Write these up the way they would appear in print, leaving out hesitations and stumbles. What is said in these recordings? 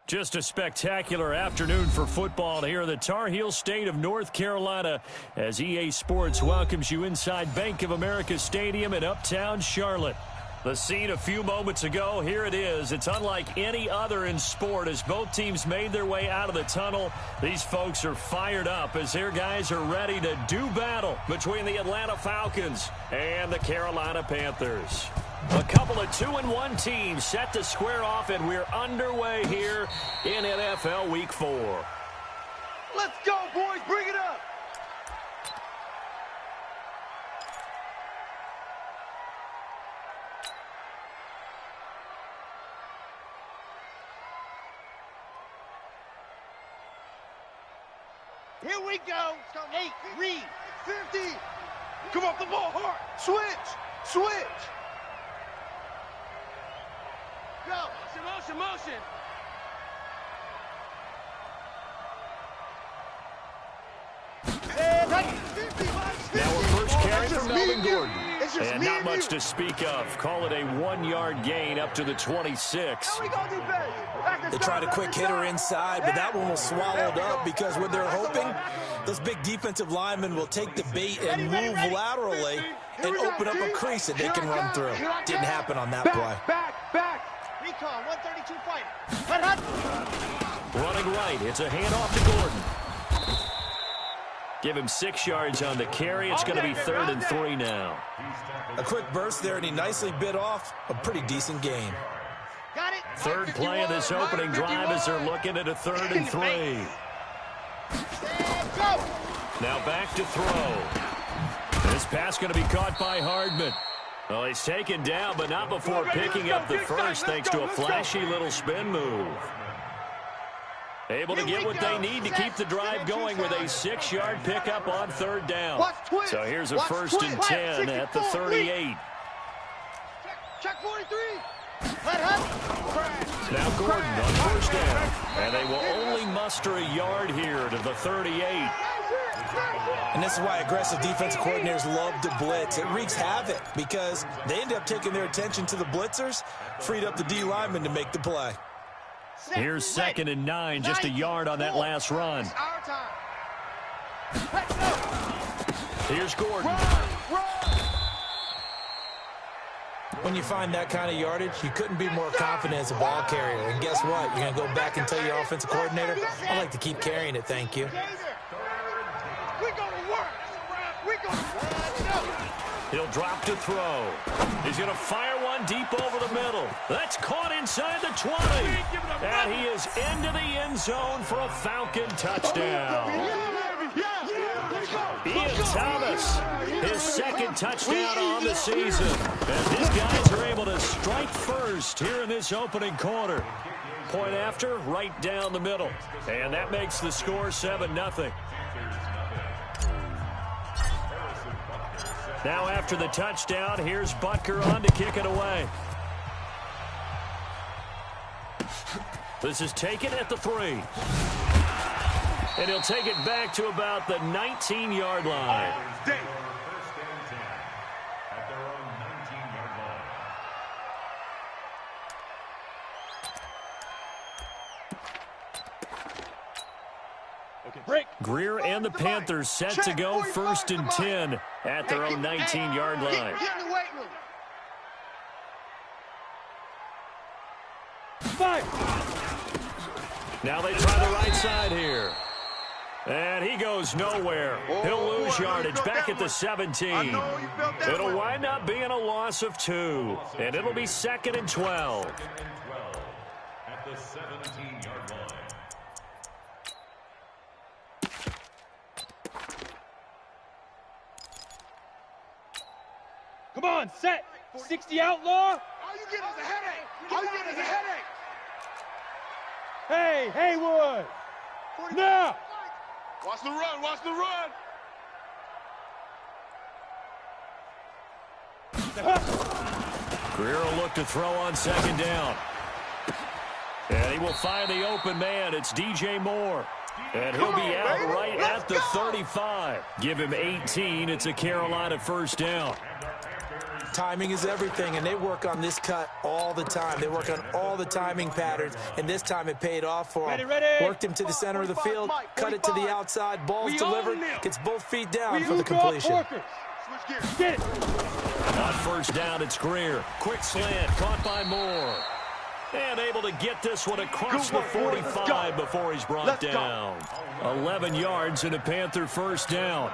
Just a spectacular afternoon for football here in the Tar Heel state of North Carolina as EA Sports welcomes you inside Bank of America Stadium in Uptown Charlotte. The scene a few moments ago, here it is. It's unlike any other in sport as both teams made their way out of the tunnel. These folks are fired up as their guys are ready to do battle between the Atlanta Falcons and the Carolina Panthers. A couple of 2-1 teams set to square off, and we're underway here in NFL Week 4. Let's go, boys. Bring it up. Here we go. 8, read. 50. Come off the ball hard. Switch. Go. Motion. Now we're first carry from Melvin Gordon. And not much to speak of. Call it a 1-yard gain up to the 26. They tried a quick hitter inside, but that one was swallowed up because what they're hoping, those big defensive linemen will take the bait and move laterally and open up a crease that they can run through. Didn't happen on that play. Back. Recon, 132 fighter. Running right. It's a handoff to Gordon. Give him 6 yards on the carry. It's going to be 3rd and 3 now. A quick burst there, and he nicely bit off a pretty decent gain. Got it. Third play of this opening drive as they're looking at a 3rd and 3. Now back to throw. This pass going to be caught by Hardman. Well, he's taken down, but not before picking up the first thanks to a flashy little spin move. Able to get what they need to keep the drive going with a 6-yard pickup on 3rd down. So here's a 1st and 10 at the 38. Check 43. Now Gordon on 1st down. And they will only muster a yard here to the 38. And this is why aggressive defensive coordinators love to blitz. It wreaks havoc because they end up taking their attention to the blitzers, freed up the D lineman to make the play. Here's 2nd and 9, just a yard on that last run. Here's Gordon. When you find that kind of yardage, you couldn't be more confident as a ball carrier. And guess what? You're going to go back and tell your offensive coordinator, I'd like to keep carrying it, thank you. He'll drop to throw. He's going to fire one deep over the middle. That's caught inside the 20. And he is into the end zone for a Falcon touchdown. Ian Thomas, his 2nd touchdown on the season. And his guys are able to strike first here in this opening quarter. Point after, right down the middle. And that makes the score 7-0. Now after the touchdown, here's Butker on to kick it away. This is taken at the 3. And he'll take it back to about the 19-yard line. Greer and the Panthers set to go 1st and 10 at their own 19-yard line. Now they try the right side here. And he goes nowhere. He'll lose yardage back at the 17. It'll wind up being a loss of 2. And it'll be 2nd and 12. At the 17-yard line. Come on, set. 60 outlaw. All you get is a headache. Hey, Haywood. Now. Watch the run. Greer will look to throw on 2nd down. And he will find the open man. It's DJ Moore. And he'll be out right at the 35. Give him 18. It's a Carolina 1st down. Timing is everything, and they work on this cut all the time. They work on all the timing patterns, and this time it paid off for him. Worked him to the center of the field, cut it to the outside, ball's delivered, gets both feet down for the completion. Get it. On first down, it's Greer. Quick slant, caught by Moore. And able to get this one across the 45 before he's brought down. 11 yards and a Panther first down.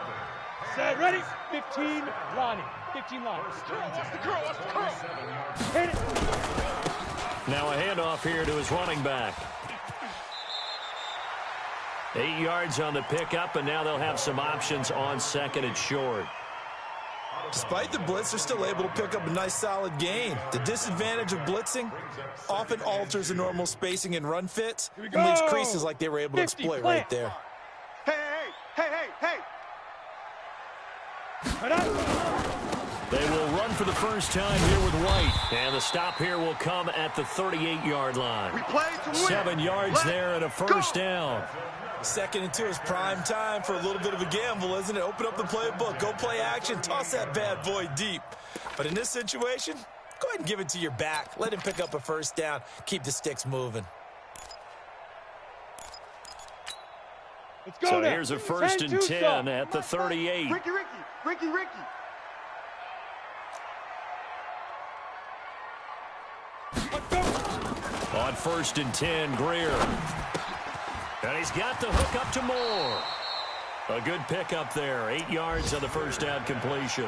Set, ready? 15, Lonnie. 15 Lonnie. Watch the curl, watch the curl. Hit it. Now a handoff here to his running back. 8 yards on the pickup, and now they'll have some options on second and short. Despite the blitz, they're still able to pick up a nice solid gain. The disadvantage of blitzing often alters the normal spacing and run fits and leaves creases like they were able to exploit right there. Hey, hey, hey, hey, hey. They will run for the first time here with White. And the stop here will come at the 38-yard line. We play to win. 7 yards there and a first down. 2nd and 2 is prime time for a little bit of a gamble, isn't it? Open up the playbook, go play action, toss that bad boy deep. But in this situation, go ahead and give it to your back. Let him pick up a first down. Keep the sticks moving. Let's go So now. here's a first and 10 at the 38. Ricky. On first and 10, Greer. And he's got the hook up to Moore. A good pickup there. 8 yards on the first down completion.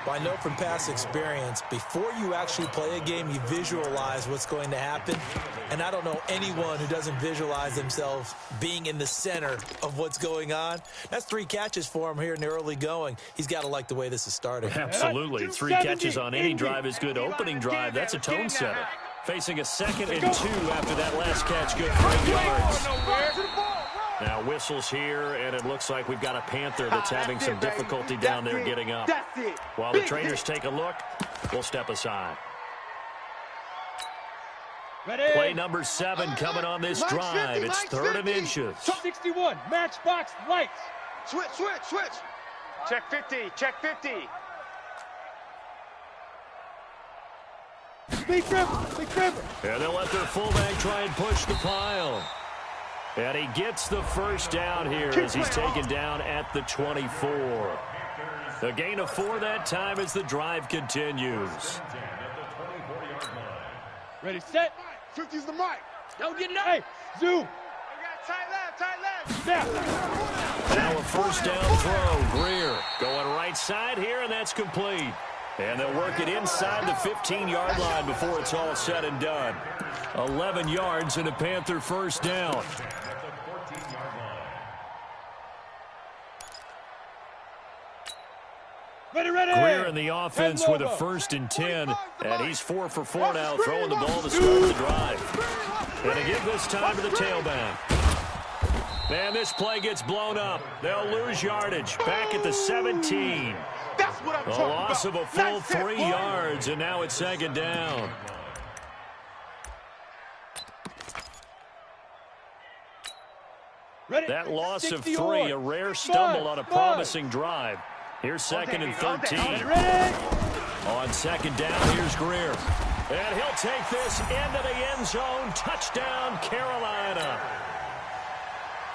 Well, I know from past experience, before you actually play a game, you visualize what's going to happen. And I don't know anyone who doesn't visualize themselves being in the center of what's going on. That's 3 catches for him here in the early going. He's got to like the way this is starting. Absolutely. 3 catches on any drive is good. Opening drive, that's a tone setter. Facing a 2nd and 2 after that last catch. Good for 8 yards. Now whistles here, and it looks like we've got a Panther that's having some difficulty down there getting up. While the trainers take a look, we'll step aside. Ready? Play number 7 coming on this drive. It's 3rd and inches. 61, matchbox lights. Switch. Check 50, check 50. Big dribble. And they'll let their fullback try and push the pile. And he gets the first down here as he's taken down at the 24. A gain of 4 that time as the drive continues. Ready, set. 50's the mic. Don't get it up. Hey, zoom. We got tight left. Now. Now a first down throw. Greer going right side here, and that's complete. And they'll work it inside the 15-yard line before it's all said and done. 11 yards and a Panther first down. Ready. Greer in the offense with a 1st and 10. And he's 4 for 4 now, throwing the ball to start the drive. And again this time to the tailback. And this play gets blown up. They'll lose yardage. Back at the 17. That's what I'm A talking loss about. of a full Nice hit, 3 boy. yards, and now it's 2nd down. Ready. That loss of 60 3, a yards. rare stumble on a 5. promising drive. Here's 2nd and 13. Ready. On 2nd down, here's Greer. And he'll take this into the end zone. Touchdown, Carolina.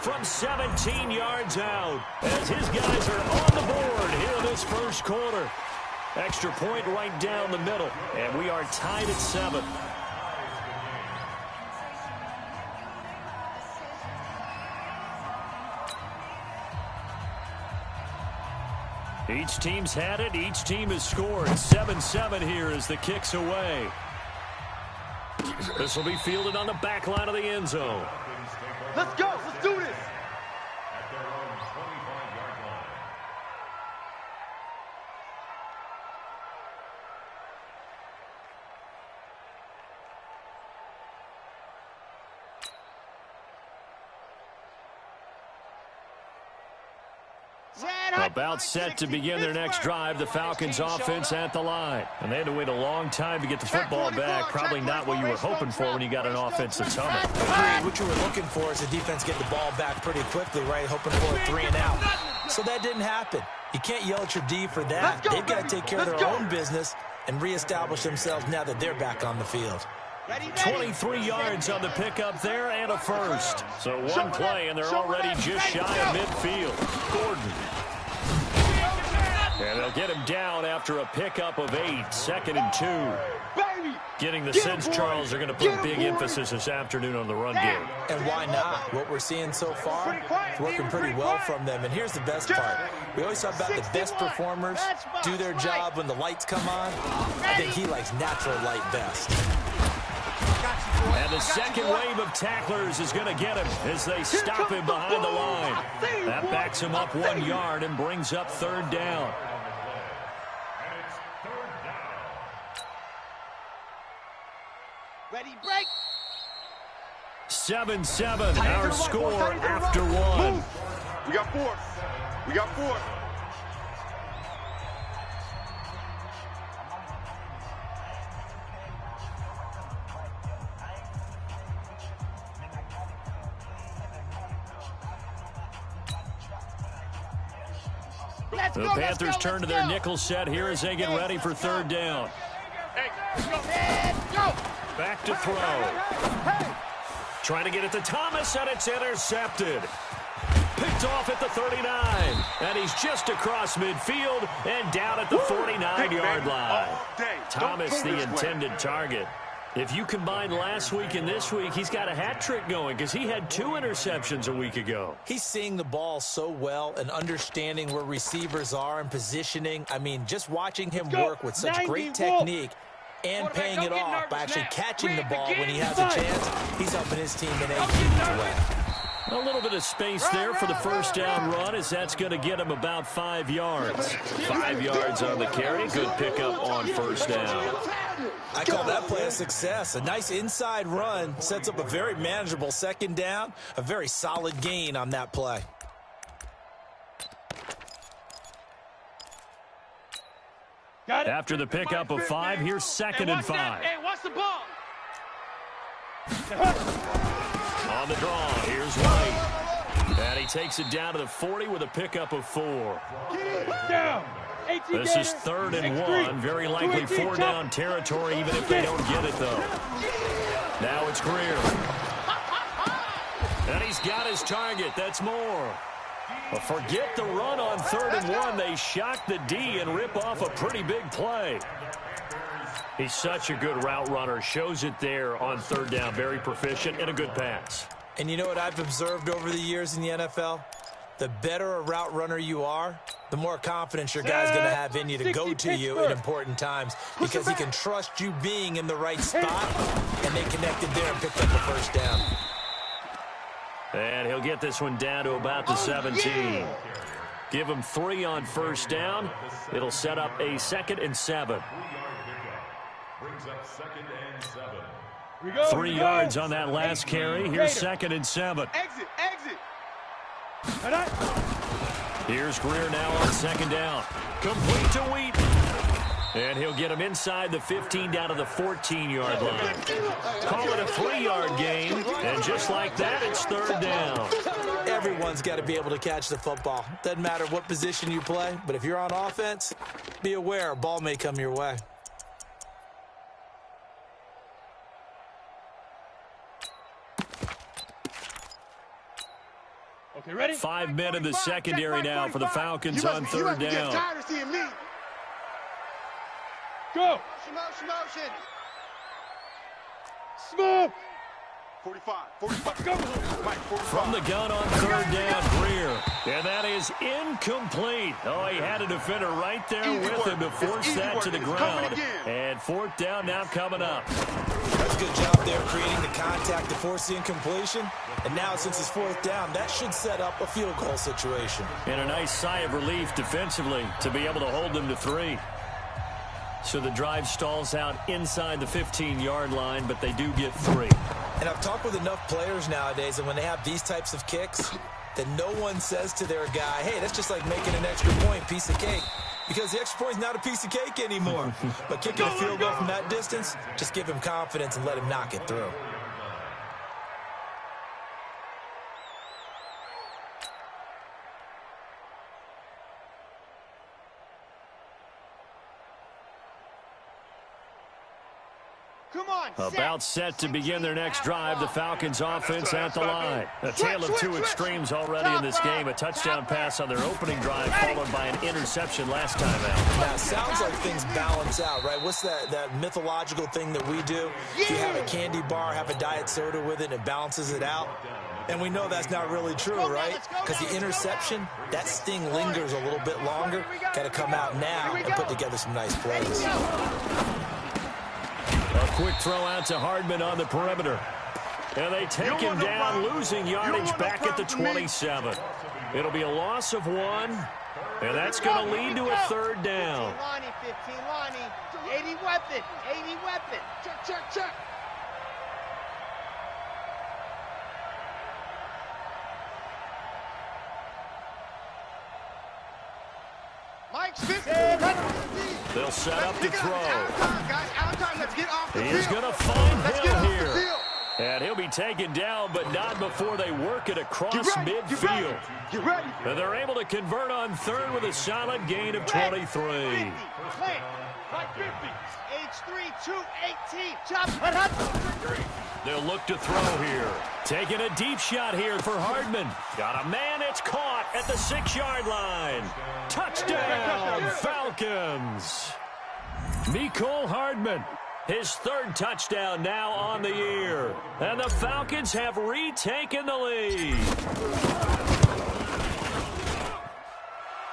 From 17 yards out, as his guys are on the board here in this first quarter. Extra point right down the middle, and we are tied at 7. Each team's had it. Each team has scored. 7-7 here as the kick's away. This will be fielded on the back line of the end zone. Let's go. Let's do this. About set to begin their next drive, the Falcons offense at the line. And they had to wait a long time to get the football back. Probably not what you were hoping for when you got an offense that's humming. Agreed. What you were looking for is the defense get the ball back pretty quickly, right? Hoping for a 3 and out. So that didn't happen. You can't yell at your D for that. They've got to take care of their own business and reestablish themselves now that they're back on the field. 23 yards on the pickup there and a first. So one play, and they're already just shy of midfield. Gordon. And they'll get him down after a pickup of 8, 2nd and 2. Getting the sense Charles are going to put big emphasis this afternoon on the run game. And why not? What we're seeing so far is working pretty well from them. And here's the best part. We always talk about the best performers do their job when the lights come on. I think he likes natural light best. And the second wave of tacklers is going to get him as they stop him behind the line. That backs him up 1 yard and brings up 3rd down. Ready, break. 7-7, our score after 1. We got 4. We got 4. The Panthers turn to their nickel set here as they get ready for 3rd down. Back to throw. Trying to get it to Thomas, and it's intercepted. Picked off at the 39. And he's just across midfield and down at the 49-yard line. Thomas, the intended target. If you combine last week and this week, he's got a hat trick going because he had 2 interceptions a week ago. He's seeing the ball so well and understanding where receivers are and positioning. I mean, just watching him work with such great technique and paying it off by actually catching the ball when he has a chance, he's helping his team in a huge way. A little bit of space there for the first down run as that's going to get him about 5 yards. 5 yards on the carry. Good pickup on first down. I call that play a success. A nice inside run sets up a very manageable 2nd down. A very solid gain on that play. After the pickup of 5, here's 2nd and 5. Hey, watch the ball. On the draw, here's White. And he takes it down to the 40 with a pickup of 4. Down. This is 3rd and 1. Very likely 4-down territory, even if they don't get it, though. Now it's Greer. And he's got his target. That's more. But forget the run on 3rd and 1. They shock the D and rip off a pretty big play. He's such a good route runner. Shows it there on 3rd down. Very proficient and a good pass. And you know what I've observed over the years in the NFL? The better a route runner you are, the more confidence your guy's going to have in you to go to you in important times because he can trust you being in the right spot, and they connected there and picked up the first down. And he'll get this one down to about the 17. Give him 3 on first down. It'll set up a 2nd and 7. Brings up 2nd and 7. 3 yards on that last carry. Here's 2nd and 7. Exit. Here's Greer now on 2nd down. Complete to Wheaton. And he'll get him inside the 15 down to the 14-yard line. Call it a 3-yard gain. And just like that, it's 3rd down. Everyone's got to be able to catch the football. Doesn't matter what position you play, but if you're on offense, be aware a ball may come your way. Okay, ready? 5 men in the secondary now for the Falcons on 3rd down. Go. Motion. Smoke. 45. Go. Mike, 45. From the gun on 3rd down, Greer. And that is incomplete. Oh, he had a defender right there with him to force that to the ground. And 4th down now coming up. That's a good job there creating the contact to force the incompletion. And now since it's 4th down, that should set up a field goal situation. And a nice sigh of relief defensively to be able to hold them to 3. So the drive stalls out inside the 15-yard line, but they do get 3. And I've talked with enough players nowadays, and when they have these types of kicks, that no one says to their guy, hey, that's just like making an extra point, piece of cake. Because the extra point is not a piece of cake anymore. But kicking a field goal from that distance, just give him confidence and let him knock it through. About set to begin their next drive, the Falcons offense at the line. A tale of two extremes already in this game. A touchdown pass on their opening drive, followed by an interception last time out. Now, it sounds like things balance out, right? What's that mythological thing that we do? If you have a candy bar, have a diet soda with it, and it balances it out. And we know that's not really true, right? Because the interception, that sting lingers a little bit longer. Got to come out now and put together some nice plays. A quick throw out to Hardman on the perimeter. And they take him down, losing yardage back at the 27. It'll be a loss of 1, and that's going to lead to a third down. 15, Lonnie. 80 weapon. 80 weapon. Check, check, check. Mike's 50. They'll set up to throw. Out of time. Let's get off the field. He's going to find Hill here. And he'll be taken down, but not before they work it across midfield. Get ready. And they're able to convert on third with a solid gain of 23. 50. Like 50. H3, 218. Chop. They'll look to throw here. Taking a deep shot here for Hardman. Got a man, it's caught at the 6-yard line. Touchdown, Falcons. Mecole Hardman. His third touchdown now on the year. And the Falcons have retaken the lead.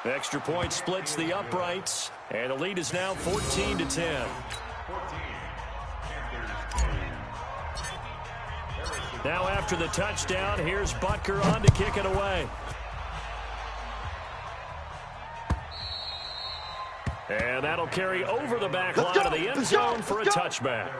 Extra point splits the uprights. And the lead is now 14-10. Now after the touchdown, here's Butker on to kick it away. And that'll carry over the back line of the end zone for a touchback.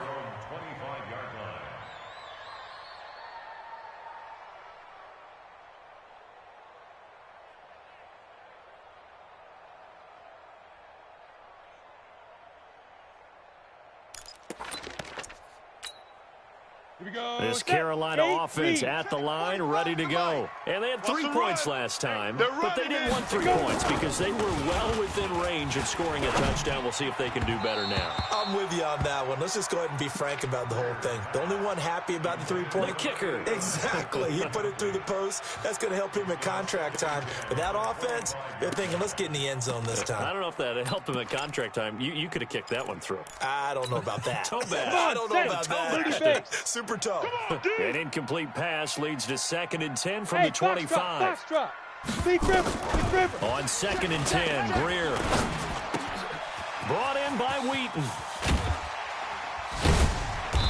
This Carolina offense at the line, ready to go. And they had 3 points last time, but they didn't want 3 points because they were well within range of scoring a touchdown. We'll see if they can do better now. I'm with you on that one. Let's just go ahead and be frank about the whole thing. The only one happy about the 3-point. The kicker. Exactly. He put it through the post. That's going to help him at contract time. But that offense, they're thinking, let's get in the end zone this time. I don't know if that helped him at contract time. You could have kicked that one through. I don't know about that. Toe bash. I don't know about that. Super toe. An incomplete pass leads to 2nd and 10 from the 25. On 2nd and 10, Greer. Brought in by Wheaton.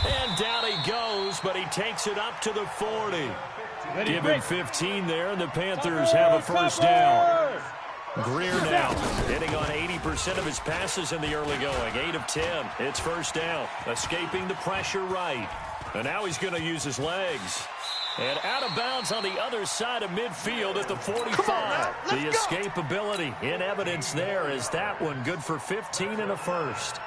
And down he goes, but he takes it up to the 40. Give him 15 there, and the Panthers have a first down. Greer now hitting on 80% of his passes in the early going. 8 of 10. It's first down. Escaping the pressure right. And now he's going to use his legs. And out of bounds on the other side of midfield at the 45. The escapability in evidence there is that one good for 15 and a first.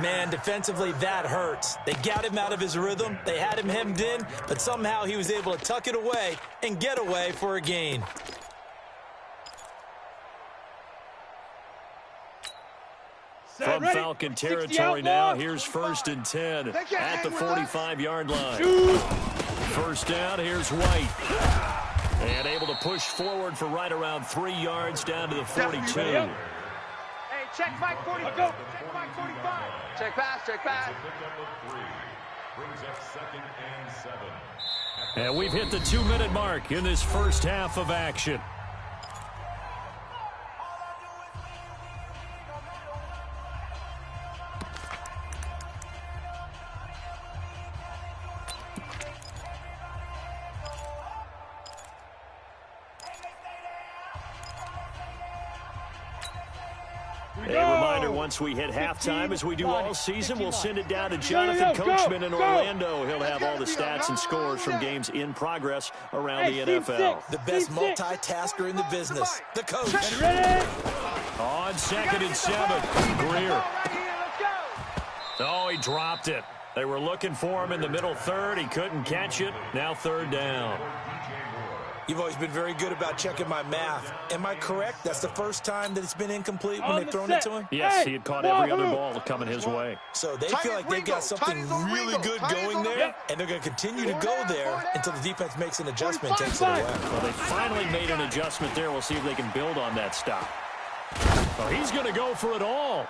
Man, defensively, that hurts. They got him out of his rhythm. They had him hemmed in, but somehow he was able to tuck it away and get away for a gain. From Falcon territory now, here's 1st and 10 at the 45-yard line. First down, here's White. And able to push forward for right around 3 yards down to the 42. Hey, check Mike 45. Check Mike 45. Check pass, check pass. Brings up 2nd and 7. And we've hit the 2-minute mark in this first half of action. Once we hit halftime, as we do all season, we'll send it down to Jonathan Coachman in Orlando. He'll have all the stats and scores from games in progress around the NFL. The best multitasker in the business, the coach. On 2nd and 7, Greer. Oh, he dropped it. They were looking for him in the middle third. He couldn't catch it. Now 3rd down. You've always been very good about checking my math. Am I correct? That's the first time that it's been incomplete when they've thrown it to him? Yes, he had caught every other ball coming his way. So they feel like they've got something really good going there, and they're going to continue to go there until the defense makes an adjustment, takes it away. Well, they finally made an adjustment there. We'll see if they can build on that stop. Oh, he's going to go for it all.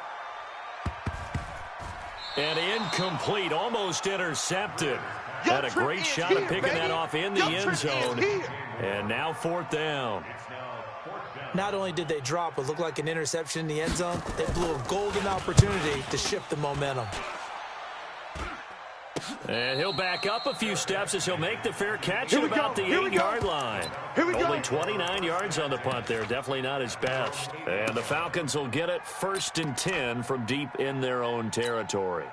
And incomplete, almost intercepted. Had a great shot at picking that off in the end zone. And now 4th down. Not only did they drop what looked like an interception in the end zone, they blew a golden opportunity to shift the momentum. And he'll back up a few steps as he'll make the fair catch at about the 8-yard line. Only 29 yards on the punt there. Definitely not his best. And the Falcons will get it 1st and 10 from deep in their own territory.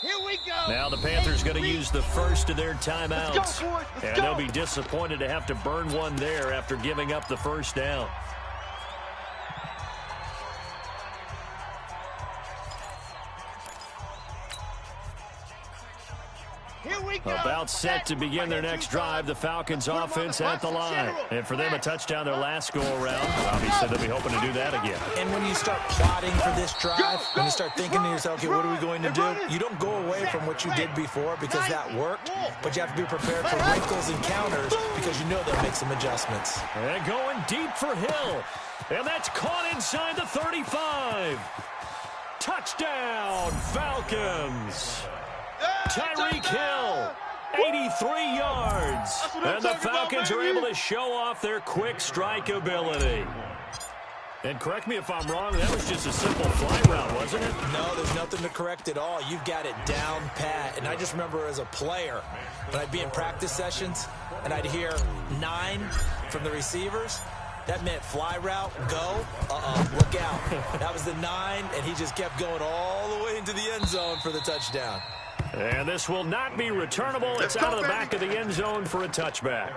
Here we go. Now the Panthers going to use the first of their timeouts. And they'll be disappointed to have to burn one there after giving up the first down. About set to begin their next drive, the Falcons offense at the line. And for them, a touchdown their last go-around. Obviously, they'll be hoping to do that again. And when you start plotting for this drive, when you start thinking to yourself, okay, what are we going to do? You don't go away from what you did before because that worked, but you have to be prepared for wrinkles and counters because you know they'll make some adjustments. And going deep for Hill. And that's caught inside the 35. Touchdown, Falcons. Tyreek Hill, 83 yards. And the Falcons are able to show off their quick strike ability. And correct me if I'm wrong, that was just a simple fly route, wasn't it? No, there's nothing to correct at all. You've got it down pat. And I just remember as a player, when I'd be in practice sessions, and I'd hear 9 from the receivers, that meant fly route, go, look out. That was the 9, and he just kept going all the way into the end zone for the touchdown. And this will not be returnable. It's out of the back of the end zone for a touchback.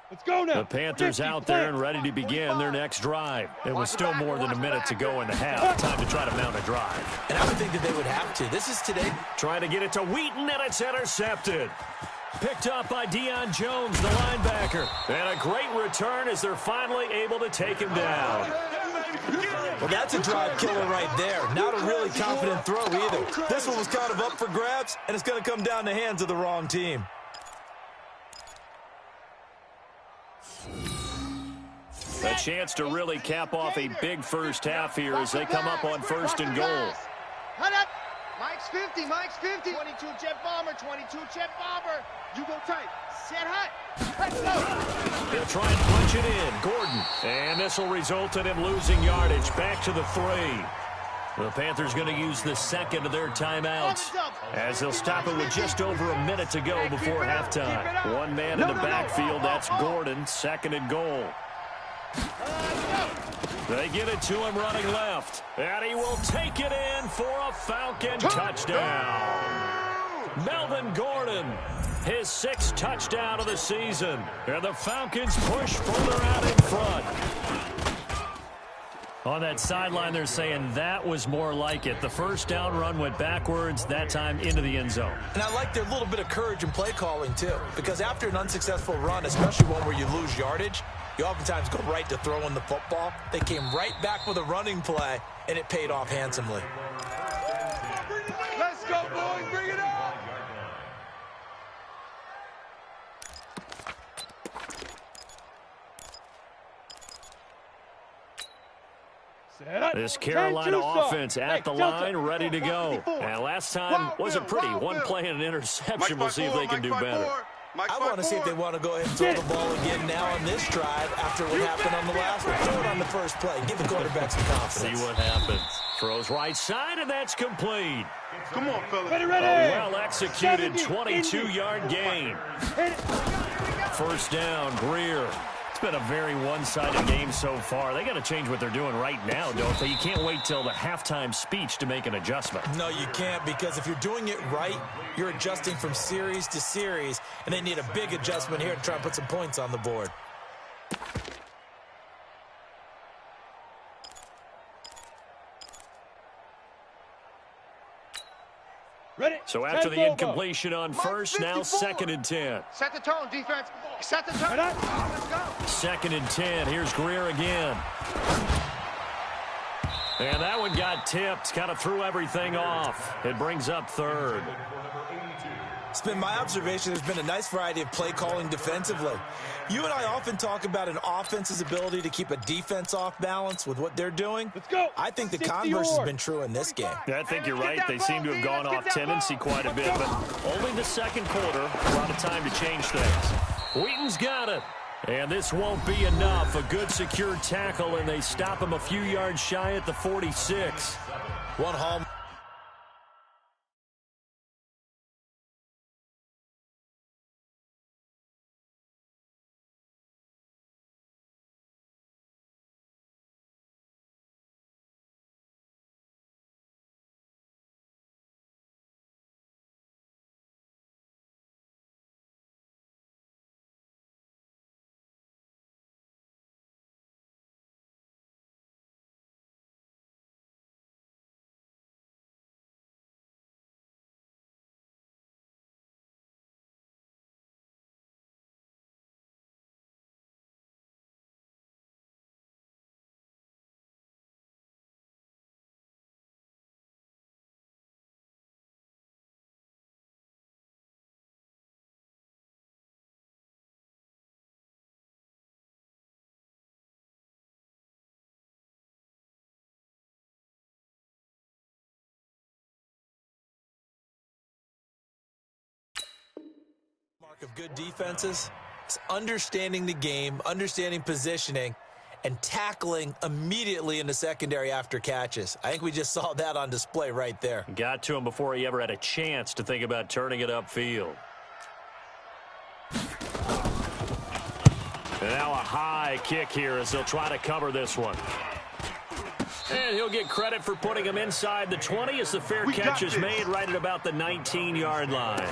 Let's go now. The Panthers out there and ready to begin their next drive. It was still more than a minute to go in the half. Time to try to mount a drive. And I would think that they would have to. This is today. Trying to get it to Wheaton, and it's intercepted. Picked up by Deion Jones, the linebacker. And a great return as they're finally able to take him down. Well, that's a drive killer right there. Not a really confident throw either. This one was kind of up for grabs, and it's going to come down the hands of the wrong team. A chance to really cap off a big first half here as they come up on 1st and goal. Hut up. Mike's 50, Mike's 50. 22 jet bomber, 22 jet bomber. You go tight. Set hot. Let's go. They'll try and punch it in. Gordon. And this will result in him losing yardage. Back to the 3. The Panthers going to use the second of their timeouts as they'll stop it with just over a minute to go before halftime. One man in the backfield. That's Gordon. 2nd and goal. They get it to him running left. And he will take it in for a Falcon touchdown. Melvin Gordon, his 6th touchdown of the season. And the Falcons push further out in front. On that sideline, they're saying that was more like it. The first down run went backwards, that time into the end zone. And I like their little bit of courage in play calling, too. Because after an unsuccessful run, especially one where you lose yardage, you oftentimes go right to throwing the football. They came right back with a running play, and it paid off handsomely. Let's go, boys. Bring it on. This Carolina offense at the line, ready to go. And last time wasn't pretty. One play and an interception. We'll see if they can do better. I want to see if they want to go ahead and throw the ball again now on this drive after what happened on the last one. Throw it on the first play. Give the quarterback some confidence. See what happens. Throws right side, and that's complete. Come on, fellas. Ready. A well-executed 22-yard gain. First down, Greer. It's been a very one-sided game so far. They got to change what they're doing right now, don't they? You can't wait till the halftime speech to make an adjustment. No, you can't, because if you're doing it right, you're adjusting from series to series, and they need a big adjustment here to try and put some points on the board. So after the incompletion on first, now 2nd and 10. Set the tone, defense. Set the tone. Let's go. 2nd and 10. Here's Greer again. And that one got tipped. Kind of threw everything off. It brings up 3rd. It's been my observation there's been a nice variety of play calling defensively. You and I often talk about an offense's ability to keep a defense off balance with what they're doing. Let's go. I think the converse has been true in this game. Yeah, I think you're right. They seem to have gone off tendency quite a bit, but only the 2nd quarter. A lot of time to change things. Wheaton's got it. And this won't be enough. A good secure tackle, and they stop him a few yards shy at the 46. One home. Of good defenses is understanding the game, understanding positioning, and tackling immediately in the secondary after catches. I think we just saw that on display right there. Got to him before he ever had a chance to think about turning it upfield. And now a high kick here as they'll try to cover this one. And he'll get credit for putting him inside the 20 as the fair catch is made right at about the 19-yard line.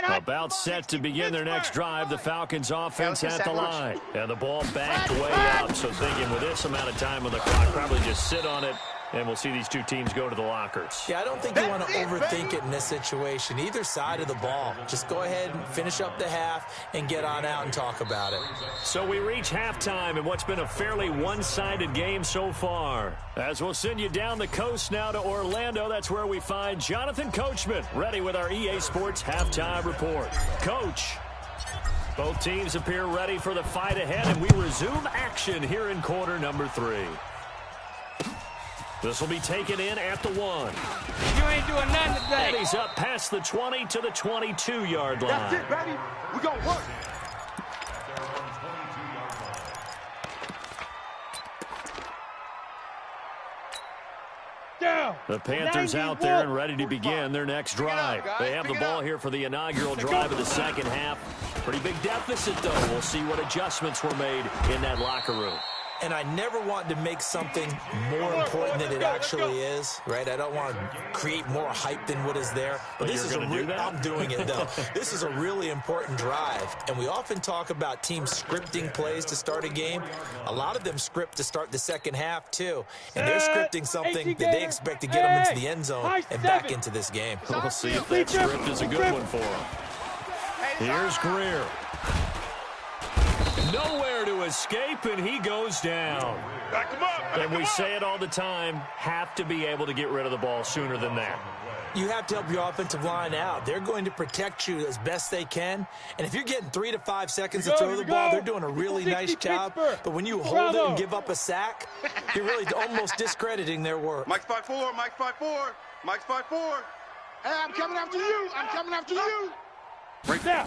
About set to begin their next drive, the Falcons offense at the line. And the ball backed way up, so thinking with this amount of time on the clock, probably just sit on it, and we'll see these two teams go to the lockers. Yeah, I don't think you want to overthink it in this situation, either side of the ball. Just go ahead and finish up the half and get on out and talk about it. So we reach halftime in what's been a fairly one-sided game so far. As we'll send you down the coast now to Orlando, that's where we find Jonathan Coachman, ready with our EA Sports Halftime Report. Coach, both teams appear ready for the fight ahead, and we resume action here in quarter number 3. This will be taken in at the 1. You ain't doing nothing today. And he's up past the 20 to the 22-yard line. That's it, baby. We gonna work. Down. The Panthers out there and ready to begin their next drive. They have the ball here for the inaugural drive of the second half. Pretty big deficit, though. We'll see what adjustments were made in that locker room. And I never want to make something more important than it actually is, right? I don't want to create more hype than what is there. But this is I'm doing it, though. This is a really important drive. And we often talk about teams scripting plays to start a game. A lot of them script to start the second half, too. And they're scripting something that they expect to get them into the end zone and back into this game. We'll see if that script is a good one for them. Here's Greer. Nowhere to escape, and he goes down. And we say it all the time, have to be able to get rid of the ball sooner than that. You have to help your offensive line out. They're going to protect you as best they can. And if you're getting 3 to 5 seconds to throw the ball, they're doing a really nice job. But when you hold it and give up a sack, you're really almost discrediting their work. Mike's 5'4", Mike's 5'4", Mike's 5'4". Hey, I'm coming after you. I'm coming after you. Right there.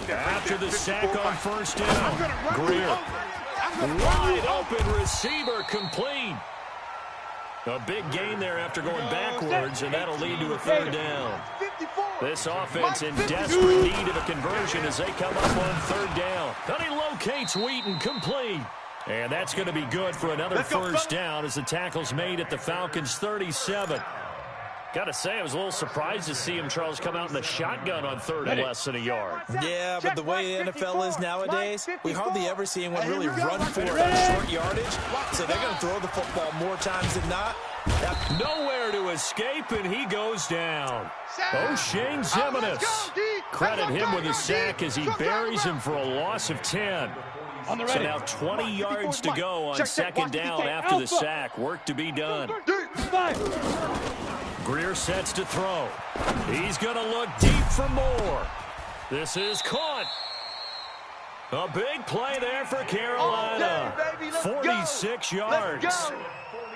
After the sack on first down, Greer. Wide open receiver complete. A big gain there after going backwards, and that'll lead to a third down. This offense in desperate need of a conversion as they come up on third down. And he locates Wheaton complete. And that's going to be good for another first down as the tackle's made at the Falcons' 37. Got to say, I was a little surprised to see him, Charles, come out in the shotgun on third and less than a yard. Yeah, but the way the NFL is nowadays, we hardly ever see anyone really run for it on short yardage. So they're going to throw the football more times than not. Nowhere to escape, and he goes down. O'Shane Ximines. Credit him with a sack as he buries him for a loss of 10. So now 20 yards to go on second down after the sack. Work to be done. Greer sets to throw. He's going to look deep for more. This is caught. A big play there for Carolina. 46 yards.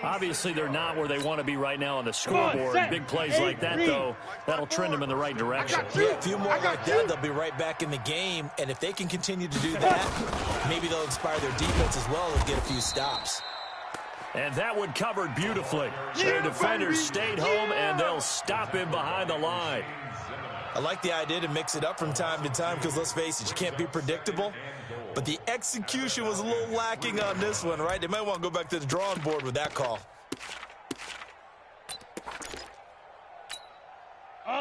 Obviously, they're not where they want to be right now on the scoreboard. Big plays like that, though, that'll trend them in the right direction. Yeah, a few more like that, they'll be right back in the game. And if they can continue to do that, maybe they'll inspire their defense as well and get a few stops. And that one covered beautifully. Their defenders stayed home, and they'll stop him behind the line. I like the idea to mix it up from time to time because, let's face it, you can't be predictable. But the execution was a little lacking on this one, right? They might want to go back to the drawing board with that call.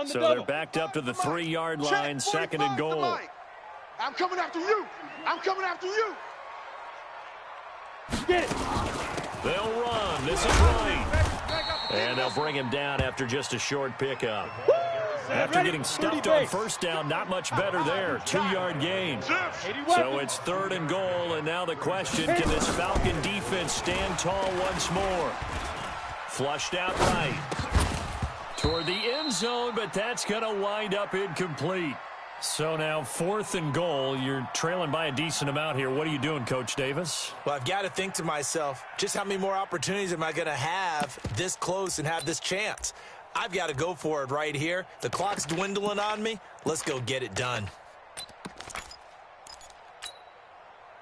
So they're backed up to the 3-yard line, second and goal. I'm coming after you. I'm coming after you. Get it. They'll run. This is right. And they'll bring him down after just a short pickup. After getting stuffed on first down, not much better there. 2-yard gain. So it's third and goal, and now the question, can this Falcon defense stand tall once more? Flushed out right. Toward the end zone, but that's going to wind up incomplete. So now 4th and goal. You're trailing by a decent amount here. What are you doing, Coach Davis? Well, I've got to think to myself, just how many more opportunities am I going to have this close and have this chance? I've got to go for it right here. The clock's dwindling on me. Let's go get it done.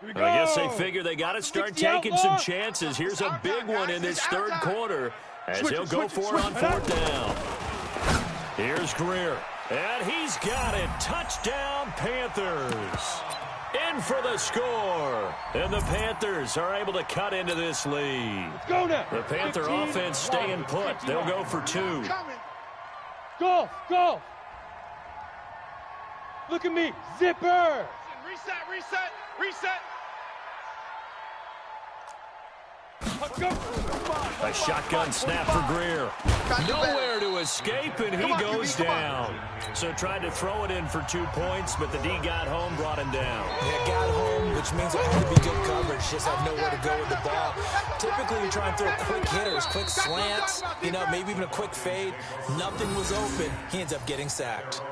I guess they figure they got to start taking some chances. Here's a big one in this third quarter as he'll go for it on 4th down. Here's Greer. And he's got it. Touchdown, Panthers. In for the score. And the Panthers are able to cut into this lead. The Panther offense staying put. They'll go for 2. Go, go. Look at me. Zipper. Reset, reset, reset. A shotgun snap for Greer. Nowhere to escape, and he goes down. So tried to throw it in for 2 points, but the D got home, brought him down. Yeah, got home, which means it had to be good coverage. Just have nowhere to go with the ball. Typically, you try and throw quick hitters, quick slants, maybe even a quick fade. Nothing was open. He ends up getting sacked.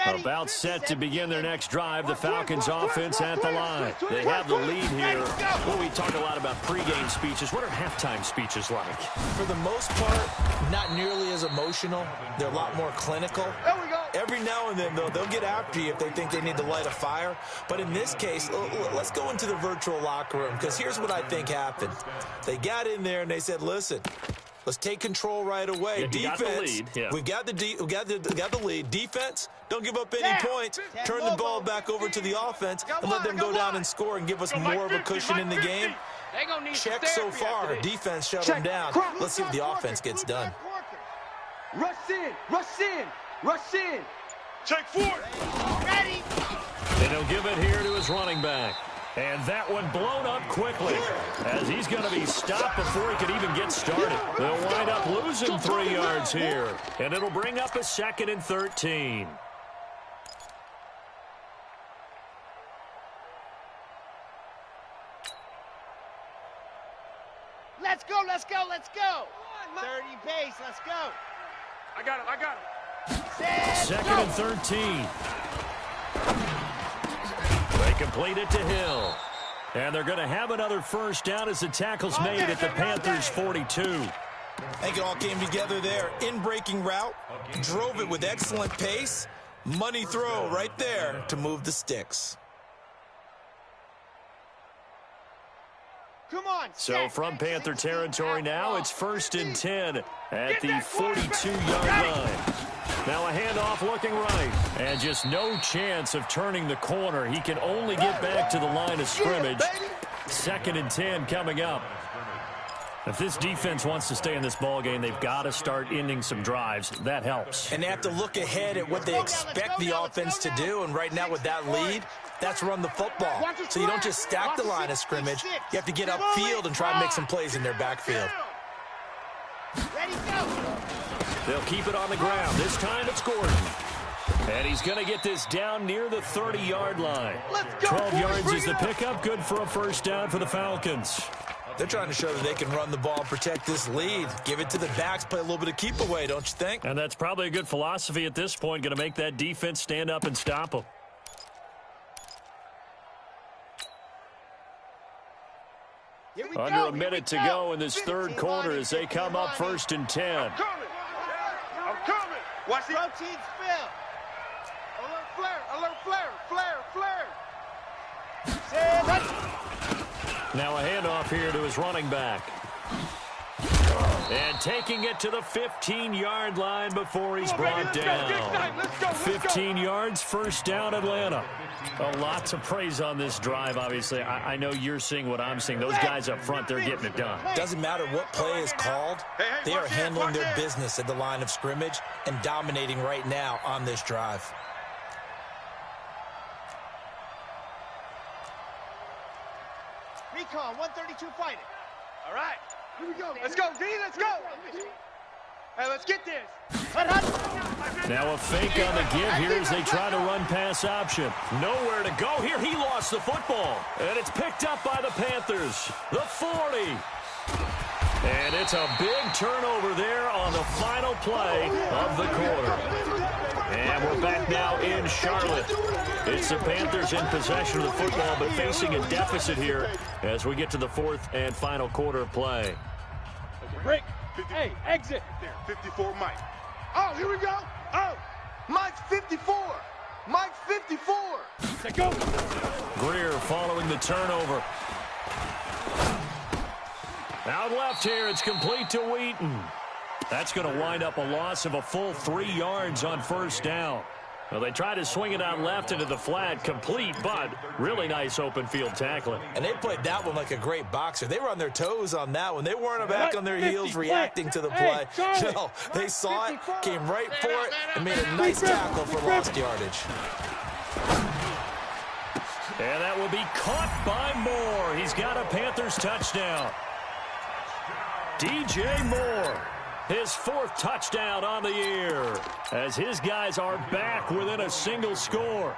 About set to begin their next drive, the Falcons offense at the line. They have the lead here. Well, we talk a lot about pregame speeches. What are halftime speeches like? For the most part, not nearly as emotional. They're a lot more clinical. There we go. Every now and then, though, they'll get after you if they think they need to light a fire. But in this case, let's go into the virtual locker room, because here's what I think happened. They got in there and they said, listen, let's take control right away. Yeah, defense, got the lead. Yeah. we got the lead. Defense, don't give up any points. Turn the ball back over to the offense and let them go down and score and give us more of a cushion in the game. Check so far. Defense shut them down. Let's see if the offense gets done. Rush in, rush in, rush in. Check 4. Ready. And he'll give it here to his running back. And that one blown up quickly as he's going to be stopped before he could even get started. They'll wind up losing 3 yards here, and it'll bring up a 2nd and 13. Let's go, let's go, let's go. 30 pace, let's go. I got him. 2nd and 13. They complete it to Hill. And they're going to have another first down as the tackle's made at the Panthers' 42. I think it all came together there. In-breaking route, drove it with excellent pace. Money throw right there to move the sticks. Come on. So from Panther territory now, it's 1st and 10 at the 42-yard line. Now a handoff looking right. And just no chance of turning the corner. He can only get back to the line of scrimmage. 2nd and 10 coming up. If this defense wants to stay in this ballgame, they've got to start ending some drives. That helps. And they have to look ahead at what they expect the offense to do. And right now with that lead, that's run the football. So you don't just stack the line of scrimmage. You have to get upfield and try and make some plays in their backfield. They'll keep it on the ground. This time it's Gordon. And he's going to get this down near the 30-yard line. 12 yards is the pickup. Good for a first down for the Falcons. They're trying to show that they can run the ball and protect this lead. Give it to the backs, play a little bit of keep away, don't you think? And that's probably a good philosophy at this point. Going to make that defense stand up and stop them. Under a minute to go in this third quarter as they come up 1st and 10. I'm coming. Watch the protein spill. Alert flare, alert flare. Now a handoff here to his running back. And taking it to the 15-yard line before he's brought down. 15 yards, first down, Atlanta. Lots of praise on this drive, obviously. I know you're seeing what I'm seeing. Those guys up front, they're getting it done. Doesn't matter what play is called. They are handling their business at the line of scrimmage and dominating right now on this drive. Recon, 132 fighting. All right. Here we go. Let's go, D. Let's go. Hey, let's get this. Now a fake on the give here as they try to run pass option. Nowhere to go here. He lost the football. And it's picked up by the Panthers. The 40. And it's a big turnover there on the final play of the quarter. And we're back now in Charlotte. It's the Panthers in possession of the football, but facing a deficit here as we get to the fourth and final quarter of play. Break. Hey, exit. 54, Mike. Oh, here we go. Oh, Mike's 54. Mike's 54. Let's go. Greer following the turnover. Out left here, it's complete to Wheaton. That's going to wind up a loss of a full 3 yards on first down. Well, they try to swing it out left into the flat, complete, but really nice open field tackling. And they played that one like a great boxer. They were on their toes on that one. They weren't back on their heels reacting to the play. No, they saw it, came right for it, and made a nice tackle for lost yardage. And that will be caught by Moore. He's got a Panthers touchdown. DJ Moore, his 4th touchdown on the year, as his guys are back within a single score.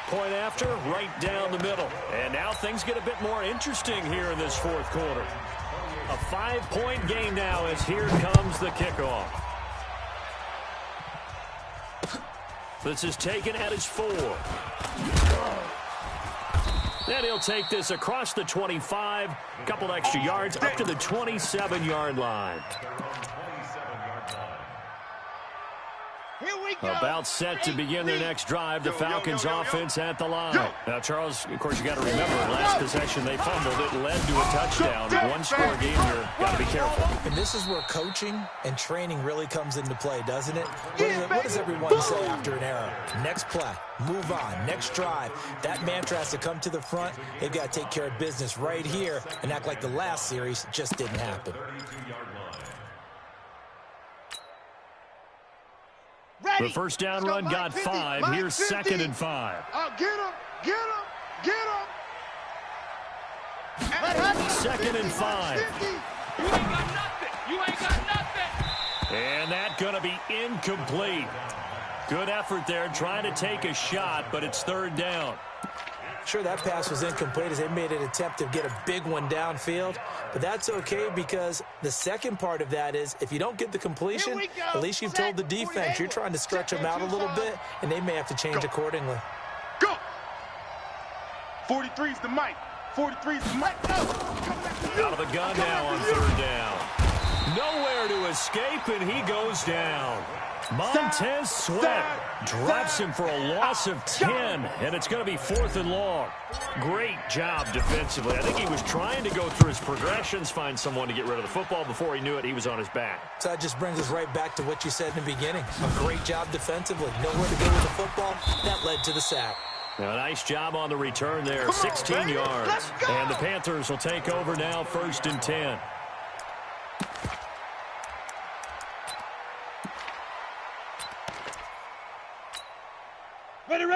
Point after, right down the middle. And now things get a bit more interesting here in this fourth quarter. A 5-point game now as here comes the kickoff. This is taken at his 4. And he'll take this across the 25, a couple extra yards, up to the 27-yard line. Here we go. About set to begin their next drive, the Falcons offense at the line. Now, Charles, of course, you got to remember, last possession they fumbled. It led to a touchdown. One-score game here. Got to be careful. And this is where coaching and training really comes into play, doesn't it? What does everyone say after an error? Next play, move on, next drive. That mantra has to come to the front. They've got to take care of business right here and act like the last series just didn't happen. The first down run got 5. Here's 2nd and 5. Get him, get him, get him. 2nd and 5. You ain't got nothing. You ain't got nothing. And that's going to be incomplete. Good effort there trying to take a shot, but it's 3rd down. Sure, that pass was incomplete as they made an attempt to get a big one downfield, but that's okay because the second part of that is if you don't get the completion, at least you've told the defense you're trying to stretch them out a little bit, and they may have to change accordingly. Go! 43's the mic. 43's the mic. Out of the gun now on 3rd down. Nowhere to escape, and he goes down. Montez Sweat drops him for a loss of 10, and it's going to be 4th and long. Great job defensively. I think he was trying to go through his progressions, find someone to get rid of the football. Before he knew it, he was on his back. So that just brings us right back to what you said in the beginning. A great job defensively. Nowhere to go with the football. That led to the sack. Now, nice job on the return there, 16 yards. And the Panthers will take over now, 1st and 10.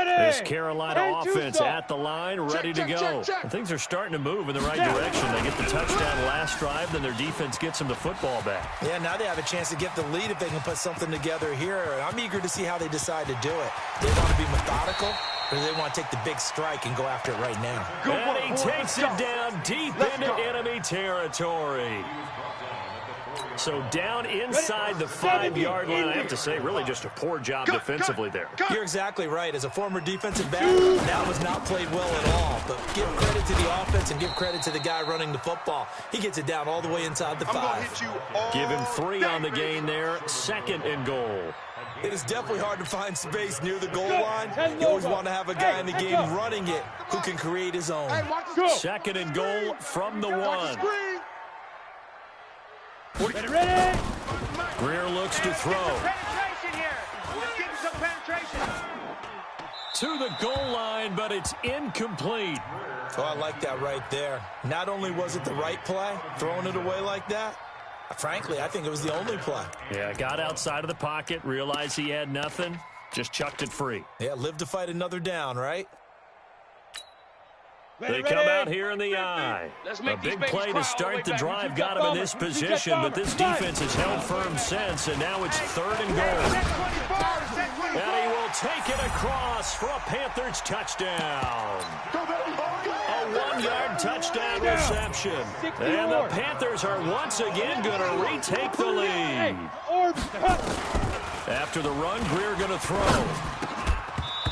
This Carolina offense at the line, ready to go. And things are starting to move in the right direction. They get the touchdown last drive, then their defense gets them the football back. Yeah, now they have a chance to get the lead if they can put something together here. I'm eager to see how they decide to do it. They want to be methodical, or do they want to take the big strike and go after it right now? And he takes it down deep into enemy territory. So down inside the 5-yard line. I have to say, really just a poor job defensively there. You're exactly right. As a former defensive back, that was not played well at all. But give credit to the offense and give credit to the guy running the football. He gets it down all the way inside the 5. Give him 3 on the gain there. 2nd and goal. It is definitely hard to find space near the goal line. You always want to have a guy in the game running it who can create his own. 2nd and goal from the 1. Ready? Greer looks to throw. Penetration here. Let's get some penetration. To the goal line, but it's incomplete. Oh, I like that right there. Not only was it the right play, throwing it away like that, frankly, I think it was the only play. Yeah, got outside of the pocket, realized he had nothing, just chucked it free. Yeah, live to fight another down, right? They come out here in the eye. A big play to start the drive got him in this position, but this defense has held firm since, and now it's 3rd and goal. And he will take it across for a Panthers touchdown. A 1-yard touchdown reception. And the Panthers are once again going to retake the lead. After the run, Greer going to throw.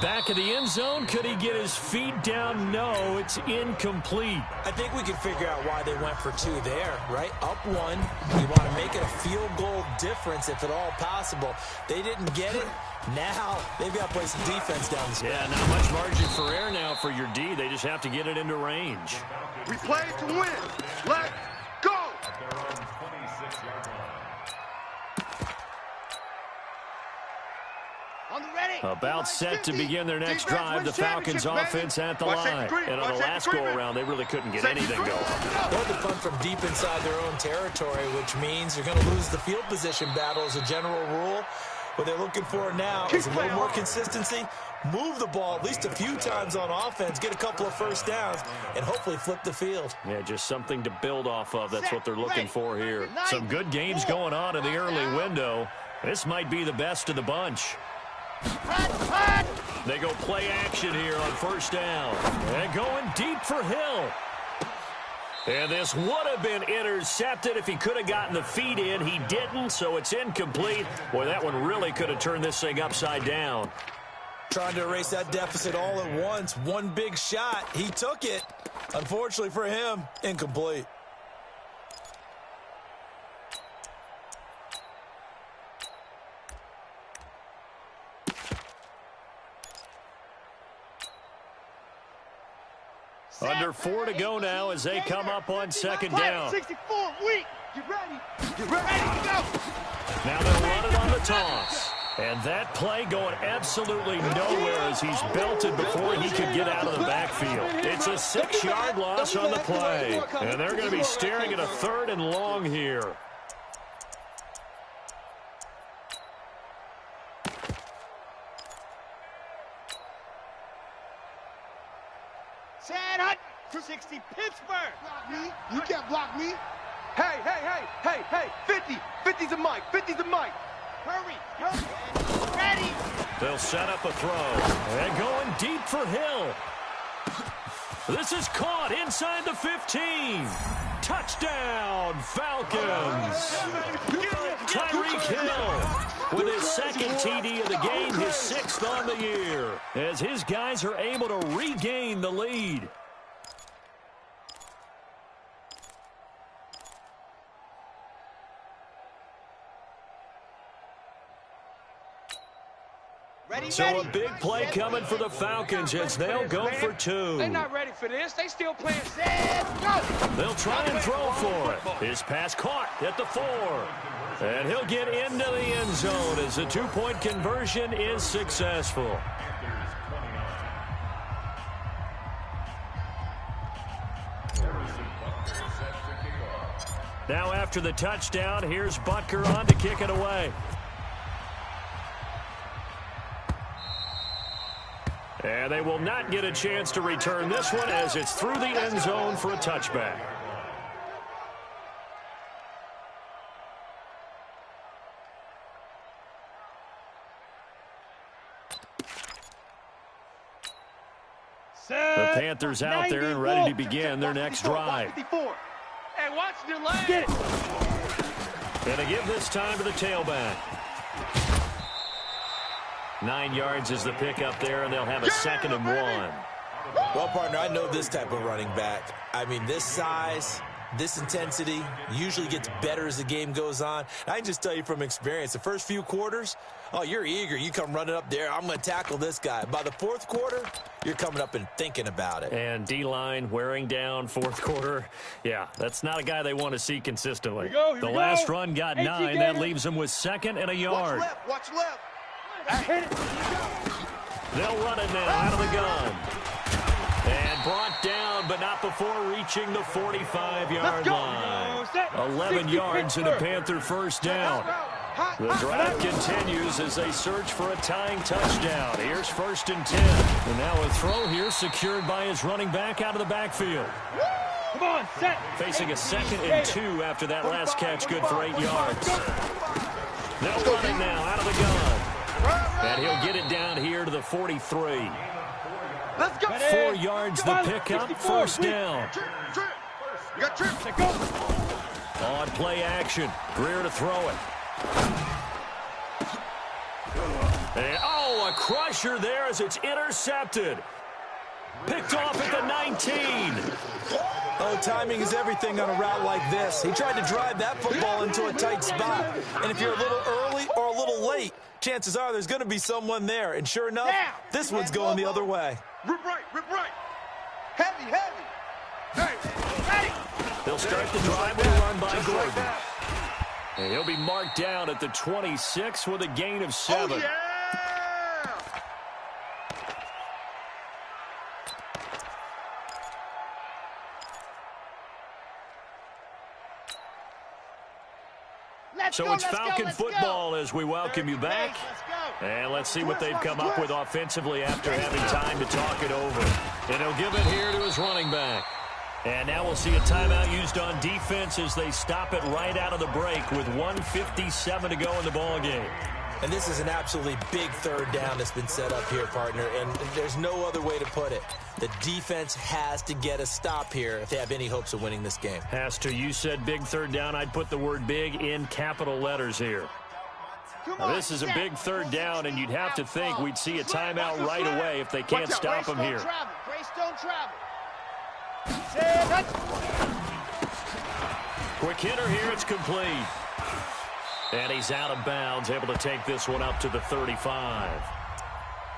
Back of the end zone, could he get his feet down? No, it's incomplete. I think we can figure out why they went for 2 there, right? Up 1, you want to make it a field goal difference if at all possible. They didn't get it. Now they've got to play some defense down the stretch. Yeah, not much margin for error now for your D. They just have to get it into range. We play to win. Let's go. About set to begin their next drive, the Falcons offense at the line. And on the last go-around, they really couldn't get anything going. They had to punt from deep inside their own territory, which means you're going to lose the field position battle as a general rule. What they're looking for now is a little more consistency, move the ball at least a few times on offense, get a couple of first downs, and hopefully flip the field. Yeah, just something to build off of. That's what they're looking for here. Some good games going on in the early window. This might be the best of the bunch. They go play action here on 1st down. And going deep for Hill. And this would have been intercepted if he could have gotten the feet in. He didn't, so it's incomplete. Boy, that one really could have turned this thing upside down. Trying to erase that deficit all at once. One big shot. He took it. Unfortunately for him, incomplete. Under 4 to go now as they come up on 2nd down. 64, weak. Get ready. Get ready. Go. Now they'll run it on the toss. And that play going absolutely nowhere as he's belted before he could get out of the backfield. It's a 6-yard loss on the play. And they're going to be staring at a 3rd and long here. Sad Hut for 60 Pittsburgh. Block me. You can't block me. Hey, hey, hey, hey, hey. 50. 50's a mic. 50's a mic. Hurry, hurry. Ready. They'll set up a throw. And going deep for Hill. This is caught inside the 15. Touchdown, Falcons. Tyreek Hill with his 2nd TD of the game, his 6th on the year, as his guys are able to regain the lead. So a big play coming for the Falcons as they'll go for 2. They're not ready for this. They still playing. They'll try and throw for it. His pass caught at the 4. And he'll get into the end zone as the 2-point conversion is successful. Now after the touchdown, here's Butker on to kick it away. And they will not get a chance to return this one as it's through the end zone for a touchback. The Panthers out there and ready to begin their next drive. Hey, watch the leg. Get it. And to give this time to the tailback. 9 yards is the pickup there, and they'll have a 2nd and 1. Well, partner, I know this type of running back. I mean, this size, this intensity usually gets better as the game goes on. I can just tell you from experience, the first few quarters, oh, you're eager. You come running up there. I'm going to tackle this guy. By the 4th quarter, you're coming up and thinking about it. And D-line wearing down 4th quarter. Yeah, that's not a guy they want to see consistently. The last run got 9. That leaves them with 2nd and a yard. Watch left. They'll run it now out of the gun. And brought down, but not before reaching the 45-yard line. 11 yards and a Panther first down. The drive continues as they search for a tying touchdown. Here's 1st and 10. And now a throw here secured by his running back out of the backfield. Come on, set. Facing a 2nd and 2 after that last catch, good for 8 yards. They'll run it now out of the gun. And he'll get it down here to the 43. Let's go. 4 yards the pickup, 1st down. You got trips. On play action. Greer to throw it. And, oh, a crusher there as it's intercepted. Picked off at the 19. Oh, timing is everything on a route like this. He tried to drive that football into a tight spot. And if you're a little early or a little late, chances are there's going to be someone there. And sure enough, this one's going the other way. Rip right. Heavy. Hey. They'll start the drive with a run by Gordon. And he'll be marked down at the 26 with a gain of 7. Oh, yeah. So it's Falcon football as we welcome you back. And let's see what they've come up with offensively after having time to talk it over. And he'll give it here to his running back. And now we'll see a timeout used on defense as they stop it right out of the break with 1:57 to go in the ballgame. And this is an absolutely big 3rd down that's been set up here, partner. And there's no other way to put it. The defense has to get a stop here if they have any hopes of winning this game. Has to. You said big 3rd down. I'd put the word big in capital letters here. Now, this is a big 3rd down, and you'd have to think we'd see a timeout right away if they can't stop him here. Grace don't travel. Quick hitter here. It's complete. And he's out of bounds, able to take this one up to the 35.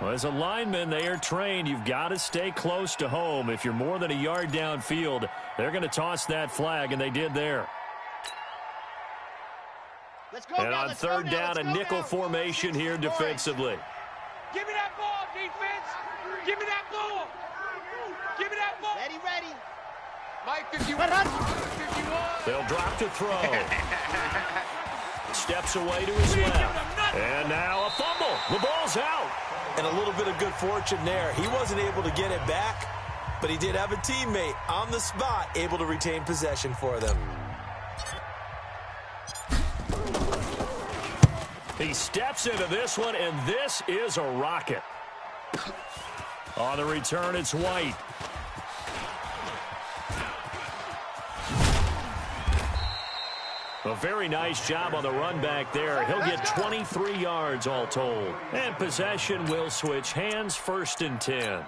Well, as a lineman, they are trained. You've got to stay close to home. If you're more than a yard downfield, they're going to toss that flag, and they did there. And on 3rd down, a nickel formation here defensively. Give me that ball, defense. Give me that ball. Give me that ball. Ready. Mike, 51. They'll drop to throw. Steps away to his left. And now a fumble. The ball's out. And a little bit of good fortune there. He wasn't able to get it back, but he did have a teammate on the spot able to retain possession for them. He steps into this one, and this is a rocket. On the return, it's White. A very nice job on the run back there. He'll get 23 yards all told. And possession will switch hands, 1st and 10.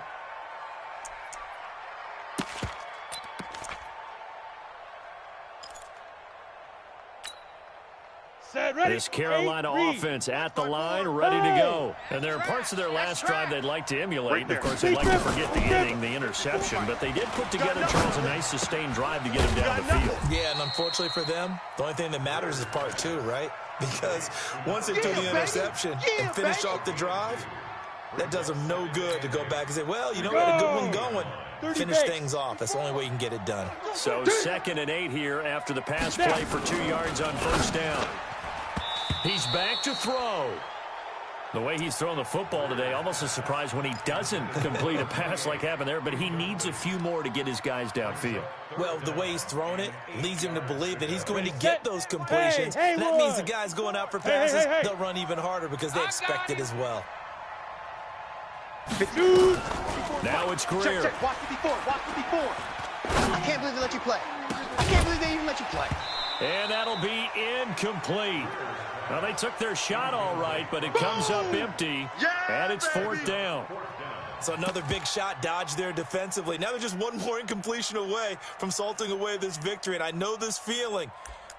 Set, This Carolina offense at the line, ready to go. And there are parts of their last drive they'd like to emulate. And of course, they'd like to forget the inning, the interception. But they did put together, Charles, a nice sustained drive to get him down the field. Yeah, and unfortunately for them, the only thing that matters is part two, right? Because once they took the interception and finished off the drive, that does them no good to go back and say, well, you know, we had a good one going. Finish things off. That's the only way you can get it done. So 2nd and 8 here after the pass play for 2 yards on first down. He's back to throw. The way he's throwing the football today, almost a surprise when he doesn't complete a pass like happened there, but he needs a few more to get his guys downfield. Well, the way he's thrown it leads him to believe that he's going to get those completions. And that means the guys going out for passes, they'll run even harder because they expect it as well. Now it's Greer. Check. Watch the before. I can't believe they let you play. I can't believe they even let you play. And that'll be incomplete. Well, they took their shot all right, but it comes up empty, and it's 4th down. So another big shot dodged there defensively. Now they're just one more incompletion away from salting away this victory, and I know this feeling.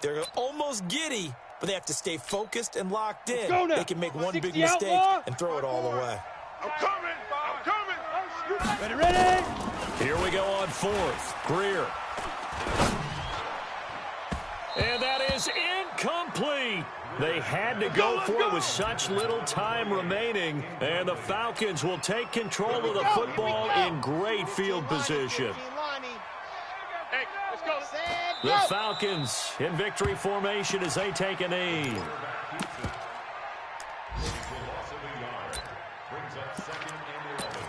They're almost giddy, but they have to stay focused and locked in. They can make one big mistake and throw it all away. I'm coming. Ready. Here we go on 4th. Greer. And that is incomplete. They had to go for it with such little time remaining. And the Falcons will take control of the football in great field position. Hey, let's go. The Falcons in victory formation as they take a knee. Brings up 2nd and 11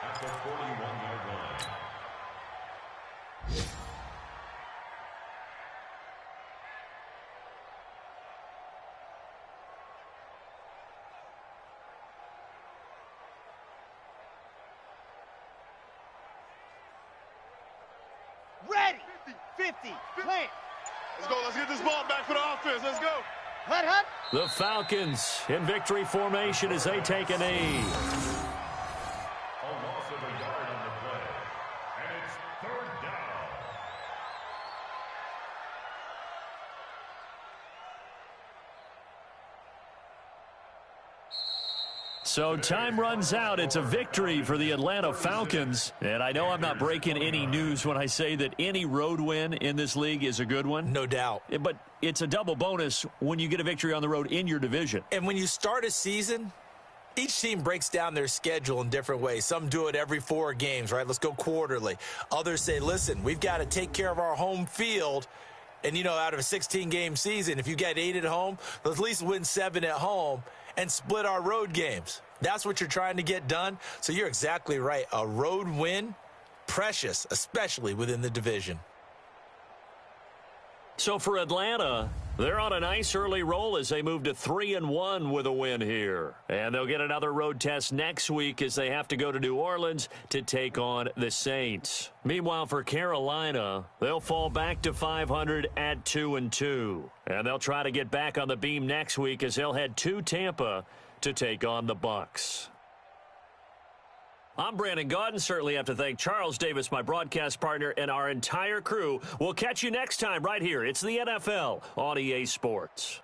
at the 41-yard line. Ready. 50. Plant. Let's go. Let's get this ball back for the offense. Let's go. Hut. The Falcons in victory formation as they take a knee. A loss of a yard on the play. And it's 3rd down. So time runs out. It's a victory for the Atlanta Falcons. And I know I'm not breaking any news when I say that any road win in this league is a good one. No doubt. But it's a double bonus when you get a victory on the road in your division. And when you start a season, each team breaks down their schedule in different ways. Some do it every 4 games, right? Let's go quarterly. Others say, listen, we've got to take care of our home field. And, you know, out of a 16-game season, if you get 8 at home, let's at least win 7 at home and split our road games. That's what you're trying to get done. So you're exactly right. A road win, precious, especially within the division. So for Atlanta, they're on a nice early roll as they move to 3-1 with a win here. And they'll get another road test next week as they have to go to New Orleans to take on the Saints. Meanwhile, for Carolina, they'll fall back to 500 at 2-2. And they'll try to get back on the beam next week as they'll head to Tampa to take on the Bucs. I'm Brandon Gaudin. Certainly have to thank Charles Davis, my broadcast partner, and our entire crew. We'll catch you next time right here. It's the NFL on EA Sports.